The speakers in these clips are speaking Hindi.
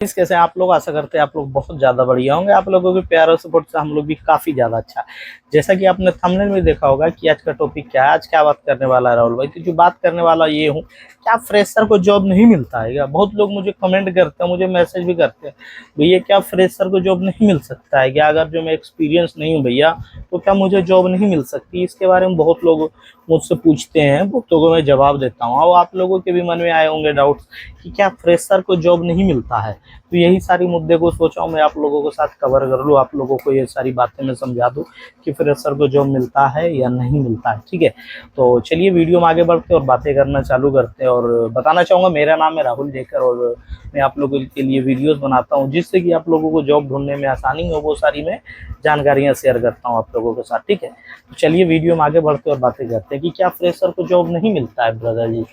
इस कैसे आप लोग आशा करते हैं आप लोग बहुत ज़्यादा बढ़िया होंगे। आप लोगों के प्यार और सपोर्ट से हम लोग भी काफ़ी ज़्यादा अच्छा। जैसा कि आपने थंबनेल में देखा होगा कि आज का टॉपिक क्या है, आज क्या बात करने वाला है राहुल भाई। तो जो बात करने वाला ये हूँ, क्या फ्रेशर को जॉब नहीं मिलता है क्या? बहुत लोग मुझे कमेंट करते हैं, मुझे मैसेज भी करते हैं, भैया क्या फ्रेशर को जॉब नहीं मिल सकता है क्या? अगर जो मैं एक्सपीरियंस नहीं हूँ भैया, तो क्या मुझे जॉब नहीं मिल सकती? इसके बारे में बहुत लोग मुझसे पूछते हैं, बहुतों को मैं जवाब देता हूँ। और आप लोगों के भी मन में आए होंगे डाउट्स कि क्या फ्रेशर को जॉब नहीं मिलता है। तो यही सारी मुद्दे को सोचा हूँ मैं आप लोगों के साथ कवर कर लूँ, आप लोगों को ये सारी बातें मैं समझा दूँ कि फ्रेशर को जॉब मिलता है या नहीं मिलता है। ठीक है, तो चलिए वीडियो में आगे बढ़ते और बातें करना चालू करते हैं। और बताना चाहूँगा, मेरा नाम है राहुल जेकर और मैं आप लोगों के लिए वीडियोस बनाता हूँ जिससे कि आप लोगों को जॉब ढूंढने में आसानी हो। वो सारी मैं जानकारियाँ शेयर करता हूँ आप लोगों के साथ। ठीक है, तो चलिए वीडियो में आगे बढ़ते और बातें करते हैं कि क्या फ्रेशर को जॉब नहीं मिलता है ब्रदर जी।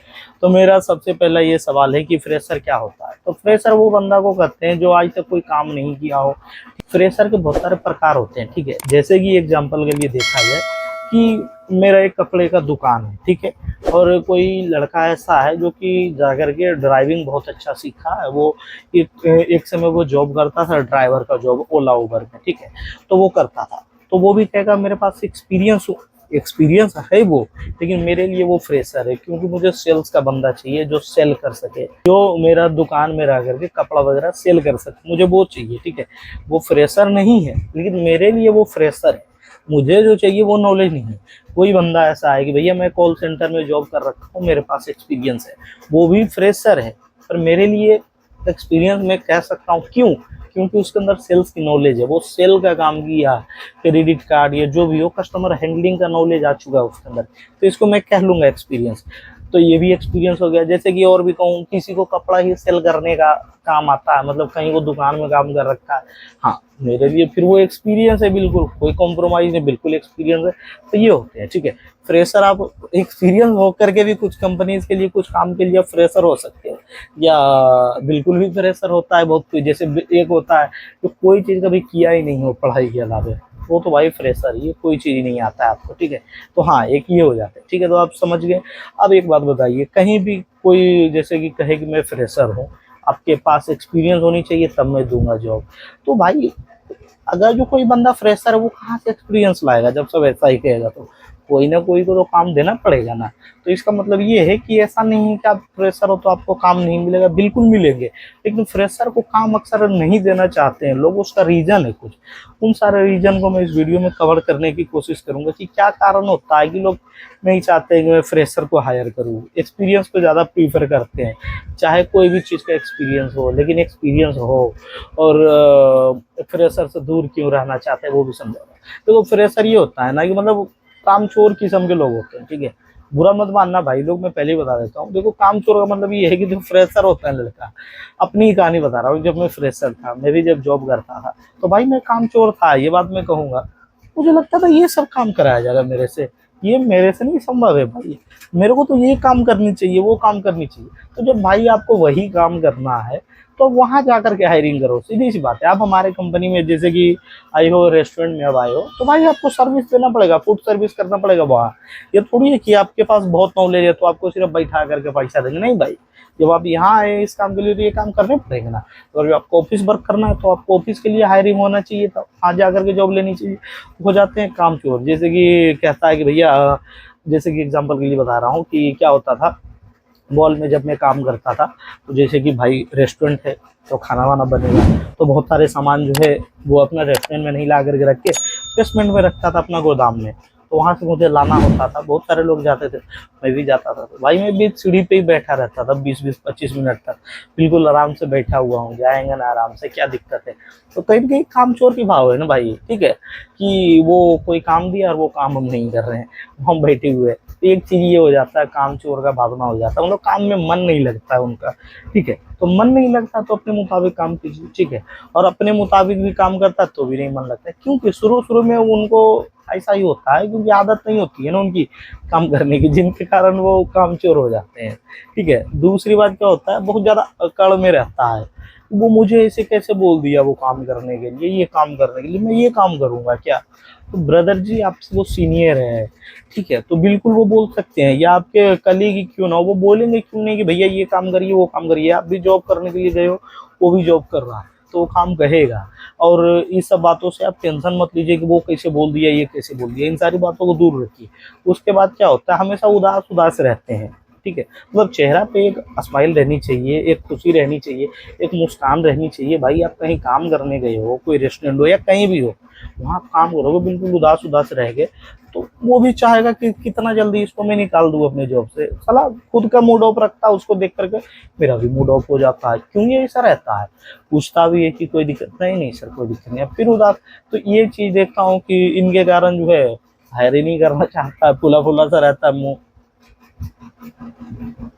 तो मेरा सबसे पहला ये सवाल है कि फ्रेशर क्या होता है। तो फ्रेशर वो बंदा को कहते हैं जो आज तक कोई काम नहीं किया हो। फ्रेशर के बहुत सारे प्रकार होते हैं। ठीक है, जैसे कि एग्जांपल के लिए देखा जाए कि मेरा एक कपड़े का दुकान है, ठीक है, और कोई लड़का ऐसा है जो कि जाकर के ड्राइविंग बहुत अच्छा सीखा है। वो एक समय वो जॉब करता था, ड्राइवर का जॉब ओला उबर में। ठीक है, तो वो करता था, तो वो भी कहेगा मेरे पास एक्सपीरियंस है वो, लेकिन मेरे लिए वो फ्रेशर है क्योंकि मुझे सेल्स का बंदा चाहिए जो सेल कर सके, जो मेरा दुकान में रह करके कपड़ा वगैरह सेल कर सके, मुझे वो चाहिए। ठीक है, वो फ्रेशर नहीं है लेकिन मेरे लिए वो फ्रेशर है। मुझे जो चाहिए वो नॉलेज नहीं है। कोई बंदा ऐसा है कि भैया मैं कॉल सेंटर में जॉब कर रखा हूँ, मेरे पास एक्सपीरियंस है, वो भी फ्रेशर है, पर मेरे लिए एक्सपीरियंस मैं कह सकता हूँ। क्यों? क्योंकि उसके अंदर सेल्स की नॉलेज है, वो सेल का काम किया, क्रेडिट कार्ड या जो भी हो, कस्टमर हैंडलिंग का नॉलेज आ चुका है उसके अंदर, तो इसको मैं कह लूँगा एक्सपीरियंस। तो ये भी एक्सपीरियंस हो गया। जैसे कि और भी कहूँ, किसी को कपड़ा ही सेल करने का काम आता है, मतलब कहीं वो दुकान में काम कर रखा है, हाँ, मेरे लिए फिर वो एक्सपीरियंस है, बिल्कुल कोई कॉम्प्रोमाइज़ नहीं, बिल्कुल एक्सपीरियंस है। तो ये होते हैं। ठीक है, फ्रेशर आप एक्सपीरियंस होकर के भी कुछ कंपनीज के लिए कुछ काम के लिए फ्रेशर हो सकते हैं, या बिल्कुल भी फ्रेशर होता है बहुत कोई। जैसे एक होता है जो कोई चीज़ कभी किया ही नहीं हो पढ़ाई के अलावा, वो तो भाई फ्रेशर, ये कोई चीज़ नहीं आता है आपको। ठीक है, तो हाँ, एक ये हो जाता है। ठीक है, तो आप समझ गए। अब एक बात बताइए, कहीं भी कोई जैसे कि कहे कि मैं फ्रेशर हूँ, आपके पास एक्सपीरियंस होनी चाहिए तब मैं दूंगा जॉब। तो भाई अगर जो कोई बंदा फ्रेशर है वो कहाँ से एक्सपीरियंस लाएगा? जब सब ऐसा ही कहेगा तो कोई ना कोई को तो काम देना पड़ेगा ना। तो इसका मतलब ये है कि ऐसा नहीं है कि आप फ्रेशर हो तो आपको काम नहीं मिलेगा, बिल्कुल मिलेंगे, लेकिन फ्रेशर को काम अक्सर नहीं देना चाहते हैं लोग। उसका रीजन है कुछ, उन सारे रीजन को मैं इस वीडियो में कवर करने की कोशिश करूंगा कि क्या कारण होता है कि लोग नहीं चाहते कि मैं फ्रेशर को हायर करूँ, एक्सपीरियंस को ज़्यादा प्रीफर करते हैं। चाहे कोई भी चीज़ का एक्सपीरियंस हो, लेकिन एक्सपीरियंस हो। और फ्रेशर से दूर क्यों रहना चाहते हैं वो भी समझाऊंगा। देखो फ्रेशर ये होता है ना कि मतलब कामचोर किस्म के लोग होते हैं। ठीक है, बुरा मत मानना भाई लोग, मैं पहले ही बता देता हूँ। देखो कामचोर का मतलब ये है कि जो फ्रेशर होता है लड़का, अपनी ही कहानी बता रहा हूँ। जब मैं फ्रेशर था, मैं भी जब जॉब करता था, तो भाई मैं कामचोर था, ये बात मैं कहूँगा। मुझे लगता था ये सब काम कराया जाएगा मेरे से, ये मेरे से नहीं संभव है भाई, मेरे को तो ये काम करनी चाहिए, वो काम करनी चाहिए। तो जब भाई आपको वही काम करना है तो वहाँ जाकर के हायरिंग करो, सीधी सी बात है। आप हमारे कंपनी में जैसे कि आए हो, रेस्टोरेंट में अब आए हो, तो भाई आपको सर्विस देना पड़ेगा, फूड सर्विस करना पड़ेगा वहाँ। ये थोड़ी है कि आपके पास बहुत नॉलेज है तो आपको सिर्फ बैठा करके पैसा देंगे, नहीं भाई। जब आप यहाँ आए इस काम के लिए तो ये काम करने पड़ेगा ना। अगर आपको ऑफिस वर्क करना है तो आपको ऑफिस के लिए हायरिंग होना चाहिए, तो वहाँ जा करके जॉब लेनी चाहिए। हो जाते हैं काम चोर, जैसे कि कहता है कि भैया, जैसे कि एग्जांपल के लिए बता रहा हूँ कि क्या होता था मॉल में जब मैं काम करता था। तो जैसे कि भाई रेस्टोरेंट है तो खाना वाना बनेगा, तो बहुत सारे सामान जो है वो अपना रेस्टोरेंट में नहीं ला करके रख के बेसमेंट में रखता था अपना गोदाम में। तो वहाँ से मुझे लाना होता था, बहुत सारे लोग जाते थे, मैं भी जाता था। तो भाई मैं भी सीढ़ी पे ही बैठा रहता था 20-25 मिनट तक, बिल्कुल आराम से बैठा हुआ हूँ, जाएंगे ना आराम से, क्या दिक्कत है। तो कहीं ना कहीं काम चोर की भाव है ना भाई। ठीक है, कि वो कोई काम दिया और वो काम हम नहीं कर रहे हैं, हम बैठे हुए हैं। तो एक चीज़ ये हो जाता है, काम चोर का भावना हो जाता है, मतलब काम में मन नहीं लगता है उनका। ठीक है, तो मन नहीं लगता तो अपने मुताबिक काम कीजिए। ठीक है, और अपने मुताबिक भी काम करता है तो भी नहीं मन लगता है, क्योंकि शुरू शुरू में उनको ऐसा ही होता है, क्योंकि आदत नहीं होती है ना उनकी काम करने की, जिनके कारण वो कामचोर हो जाते हैं। ठीक है, दूसरी बात क्या होता है, बहुत ज़्यादा अकड़ में रहता है। वो मुझे ऐसे कैसे बोल दिया वो काम करने के लिए, ये काम करने के लिए मैं ये काम करूँगा क्या? तो ब्रदर जी आपसे वो सीनियर है, ठीक है, तो बिल्कुल वो बोल सकते हैं, या आपके कलीग ही क्यों ना हो, वो बोलेंगे क्यों नहीं कि भैया ये काम करिए वो काम करिए। आप भी जॉब करने के लिए गए हो, वो भी जॉब कर रहा है तो वो काम कहेगा। और इस सब बातों से आप टेंशन मत लीजिए कि वो कैसे बोल दिया, ये कैसे बोल दिया, इन सारी बातों को दूर रखिए। उसके बाद क्या होता है, हमेशा उदास उदास रहते हैं, ठीक है। मतलब चेहरा पे एक स्माइल रहनी चाहिए, एक खुशी रहनी चाहिए, एक मुस्कान रहनी चाहिए। भाई आप कहीं काम करने गए हो, कोई रेस्टोरेंट हो या कहीं भी हो, वहाँ आप काम करोगे बिल्कुल उदास उदास रह गए तो वो भी चाहेगा कि कितना जल्दी इसको मैं निकाल दूँ अपने जॉब से। साला खुद का मूड ऑफ रखता है, उसको देख करके मेरा भी मूड ऑफ हो जाता है। क्यों ये ऐसा रहता है, पूछता भी है कि कोई दिक्कत नहीं, नहीं सर कोई दिक्कत नहीं, अब फिर उदास। तो ये चीज़ देखता हूँ कि इनके कारण जो है हायर ही नहीं करना चाहता है, फुला फुला सा रहता है मुँह।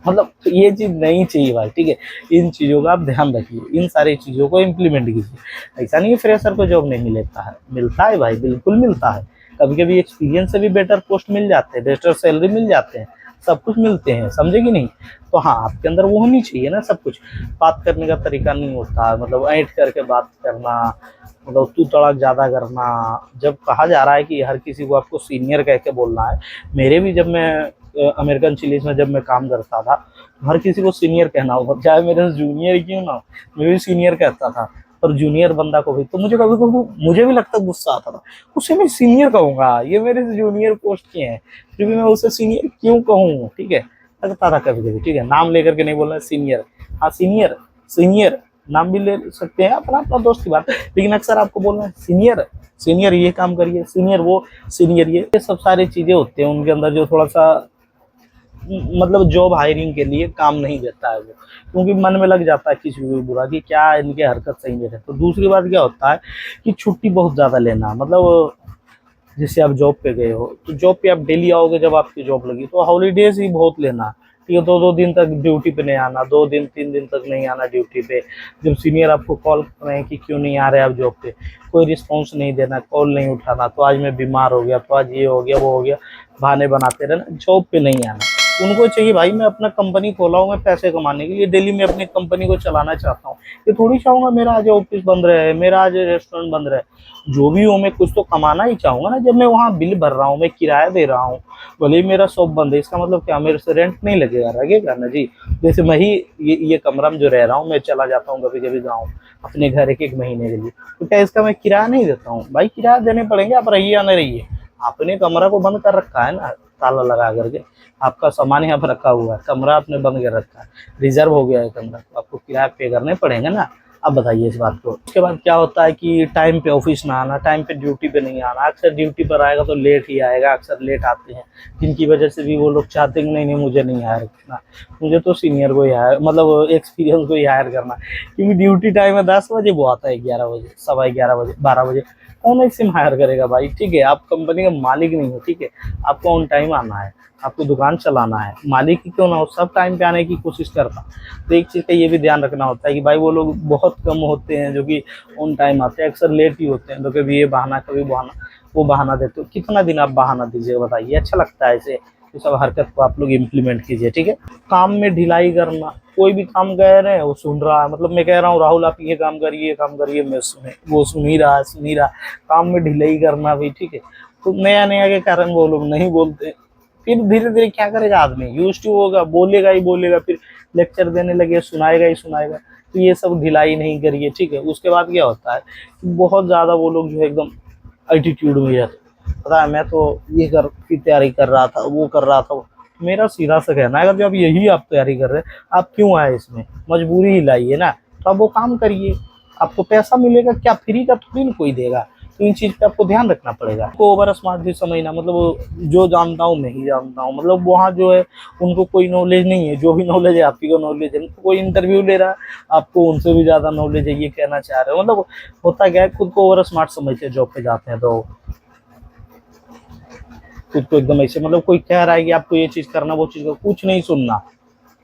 मतलब तो ये चीज़ नहीं चाहिए भाई, ठीक है। इन चीज़ों का आप ध्यान रखिए, इन सारी चीज़ों को इम्प्लीमेंट कीजिए। ऐसा नहीं है फ्रेशर को जॉब नहीं मिलता है, मिलता है भाई, बिल्कुल मिलता है। कभी कभी एक्सपीरियंस से भी बेटर पोस्ट मिल जाते हैं, बेटर सैलरी मिल जाते हैं, सब कुछ मिलते हैं, समझे कि नहीं। तो हाँ, आपके अंदर वो होनी चाहिए ना सब कुछ। बात करने का तरीका नहीं होता, मतलब ऐंठ करके बात करना, मतलब तू तड़ाक ज़्यादा करना। जब कहा जा रहा है कि हर किसी को आपको सीनियर कह के बोलना है, मेरे भी जब मैं अमेरिकन चिलीज में जब मैं काम करता था, हर किसी को सीनियर कहना होगा, चाहे मेरे जूनियर क्यों ना हो, मैं भी सीनियर कहता था। और जूनियर बंदा को भी, तो मुझे कभी कभी मुझे भी लगता, गुस्सा आता था, उसे मैं सीनियर कहूँगा, ये मेरे से जूनियर पोस्ट के हैं, फिर भी मैं उसे सीनियर क्यों कहूँ, ठीक है। लगता था कभी कभी, ठीक है, नाम लेकर के नहीं बोलना सीनियर, हाँ सीनियर, सीनियर नाम भी ले सकते हैं, अपना अपना दोस्त की बात, लेकिन अक्सर आपको बोलना है सीनियर, सीनियर ये काम करिए, सीनियर वो, सीनियर ये सब सारी चीज़ें होती हैं उनके अंदर जो थोड़ा सा मतलब जॉब हायरिंग के लिए काम नहीं देता है वो, क्योंकि मन में लग जाता है किसी को भी बुरा कि क्या इनके हरकत सही नहीं है। तो दूसरी बात क्या होता है कि छुट्टी बहुत ज़्यादा लेना, मतलब जैसे आप जॉब पे गए हो तो जॉब पे आप डेली आओगे, जब आपकी जॉब लगी तो हॉलीडेज ही बहुत लेना, ठीक है। दो दो दिन तक ड्यूटी पे नहीं आना, 2 दिन 3 दिन तक नहीं आना ड्यूटी पे। जब सीनियर आपको कॉल कर रहे हैं कि क्यों नहीं आ रहे आप जॉब पे, कोई रिस्पॉन्स नहीं देना, कॉल नहीं उठाना, तो आज मैं बीमार हो गया, तो आज ये हो गया वो हो गया, बहाने बनाते रहना, जॉब पे नहीं आना। उनको चाहिए भाई मैं अपना कंपनी खोला हूँ, मैं पैसे कमाने के लिए डेली मैं अपनी कंपनी को चलाना चाहता हूँ। ये थोड़ी चाहूँगा मेरा आज ऑफिस बंद रहे, मेरा आज रेस्टोरेंट बंद रहे। जो भी हो मैं कुछ तो कमाना ही चाहूँगा ना, जब मैं वहाँ बिल भर रहा हूँ, मैं किराया दे रहा हूँ, भले ही मेरा शॉप बंद है, इसका मतलब क्या मेरे से रेंट नहीं लगेगा, लगेगा ना जी। जैसे मैं ही ये कमरा में जो रह रहा हूँ, मैं चला जाता हूँ कभी कभी गाँव अपने घर एक एक महीने के लिए, तो क्या इसका मैं किराया नहीं देता हूँ भाई, किराया देने पड़ेंगे, आप रहिए या नहीं रहिए। आपने कमरा को बंद कर रखा है ना, ताला लगा करके, आपका सामान यहाँ पर रखा हुआ है, कमरा आपने बंद कर रखा है, रिजर्व हो गया है कमरा, तो आपको किराया पे करने पड़ेंगे ना। अब बताइए इस बात को। उसके बाद क्या होता है कि टाइम पे ऑफिस ना आना, टाइम पे ड्यूटी पे नहीं आना, अक्सर ड्यूटी पर आएगा तो लेट ही आएगा, अक्सर लेट आते हैं, जिनकी वजह से भी वो लोग चाहते हैं नहीं नहीं मुझे नहीं हायर करना, मुझे तो सीनियर को ही हायर, मतलब एक्सपीरियंस को ही हायर करना, क्योंकि ड्यूटी टाइम है 10 बजे, वो आता है 11 बजे, 11:15 बजे, 12 बजे। कौन ऐसे में हायर करेगा भाई, ठीक है। आप कंपनी का मालिक नहीं हो, ठीक है, आपको ऑन टाइम आना है, आपको दुकान चलाना है, मालिक ही क्यों ना हो सब टाइम पे आने की कोशिश करता। तो एक चीज़ का ये भी ध्यान रखना होता है कि भाई वो लोग बहुत कम होते हैं जो कि ऑन टाइम आते हैं, अक्सर लेट ही होते हैं। तो कभी ये बहाना कभी बहाना, वो बहाना देते हो, कितना दिन आप बहाना दीजिएगा बताइए, अच्छा लगता है ऐसे। ये सब हरकत को आप लोग इम्प्लीमेंट कीजिए, ठीक है। काम में ढिलाई करना, कोई भी काम कह रहे हैं वो सुन रहा है, मतलब मैं कह रहा हूँ राहुल आप ये काम करिए, ये काम करिए, मैं सुने, वो सुन ही रहा है, सुन ही रहा। काम में ढिलाई करना भी, ठीक है। तो नया नया के कारण वो लोग नहीं बोलते, फिर धीरे धीरे क्या करेगा आदमी, यूज टू होगा, बोलेगा ही बोलेगा, फिर लेक्चर देने लगे, सुनाएगा ही सुनाएगा। तो ये सब ढिलाई नहीं करिए, ठीक है। उसके बाद क्या होता है, बहुत ज़्यादा वो लोग जो है एकदम एटीट्यूड में जाते, पता है मैं तो ये कर की तैयारी कर रहा था, वो कर रहा था। मेरा सीधा सा कहना है, अगर जब यही आप तैयारी कर रहे हैं, आप क्यों आए इसमें, मजबूरी ही लाइए ना, तो आप वो काम करिए, आपको पैसा मिलेगा, क्या फ्री का थोड़ी ना कोई देगा। तो इन चीज़ पे आपको ध्यान रखना पड़ेगा। आपको ओवर स्मार्ट भी समझना, मतलब जो जानता हूँ मैं ही जानता हूँ, मतलब वहाँ जो है उनको कोई नॉलेज नहीं है, जो भी नॉलेज है आपकी को नॉलेज है, कोई इंटरव्यू ले रहा है आपको उनसे भी ज़्यादा नॉलेज है, ये कहना चाह रहे हो। मतलब होता क्या है, खुद को ओवर स्मार्ट समझते हैं जॉब पे जाते हैं, तो खुद को एकदम ऐसे, मतलब कोई कह रहा है कि आपको ये चीज़ करना, वो चीज़ कुछ नहीं सुनना,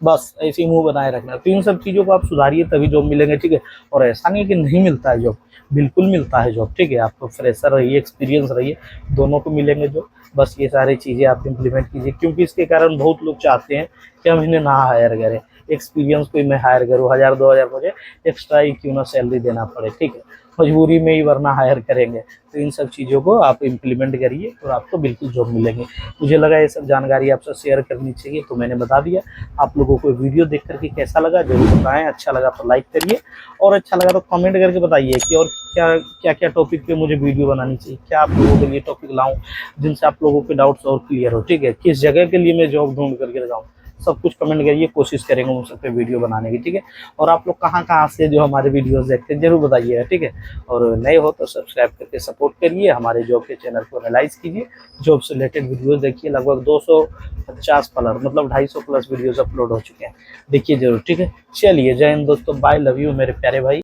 बस ऐसे ही मुंह बनाए रखना। तो इन सब चीज़ों को आप सुधारिए, तभी जॉब मिलेंगे, ठीक है। और ऐसा नहीं कि नहीं मिलता है जॉब, बिल्कुल मिलता है जॉब, ठीक है। आप तो फ्रेशर रहिए, एक्सपीरियंस रहिए, दोनों को मिलेंगे जॉब। बस ये सारी चीज़ें आप इम्प्लीमेंट कीजिए, क्योंकि इसके कारण बहुत लोग चाहते हैं कि हम इन्हें ना हायर करें, एक्सपीरियंस कोई मैं हायर करूँ, 1000-2000 मुझे एक्स्ट्रा ही क्यों ना सैलरी देना पड़े, ठीक है, मजबूरी में ही वरना हायर करेंगे। तो इन सब चीज़ों को आप इम्प्लीमेंट करिए और आपको बिल्कुल जॉब मिलेंगे। मुझे लगा ये सब जानकारी आपसे शेयर करनी चाहिए तो मैंने बता दिया। आप लोगों को वीडियो देख करके कैसा लगा ज़रूर बताएं, अच्छा लगा तो लाइक करिए और अच्छा लगा तो कमेंट करके बताइए कि और क्या क्या क्या टॉपिक पे मुझे वीडियो बनानी चाहिए, क्या आप लोगों के लिए टॉपिक लाऊं जिनसे आप लोगों के डाउट्स और क्लियर हो, ठीक है, किस जगह के लिए मैं जॉब ढूंढ करके लगाऊं, सब कुछ कमेंट करिए, कोशिश करेंगे उन सब पे वीडियो बनाने की, ठीक है। और आप लोग कहाँ कहाँ से जो हमारे वीडियोस देखते हैं जरूर बताइएगा, ठीक है। और नए हो तो सब्सक्राइब करके सपोर्ट करिए, हमारे जॉब के चैनल को एनालाइज कीजिए, जॉब से रिलेटेड वीडियोस देखिए, लगभग 250 प्लस मतलब 250 प्लस वीडियोस अपलोड हो चुके हैं, देखिए जरूर, ठीक है। चलिए जय हिंद दोस्तों, बाय, लव यू मेरे प्यारे भाई।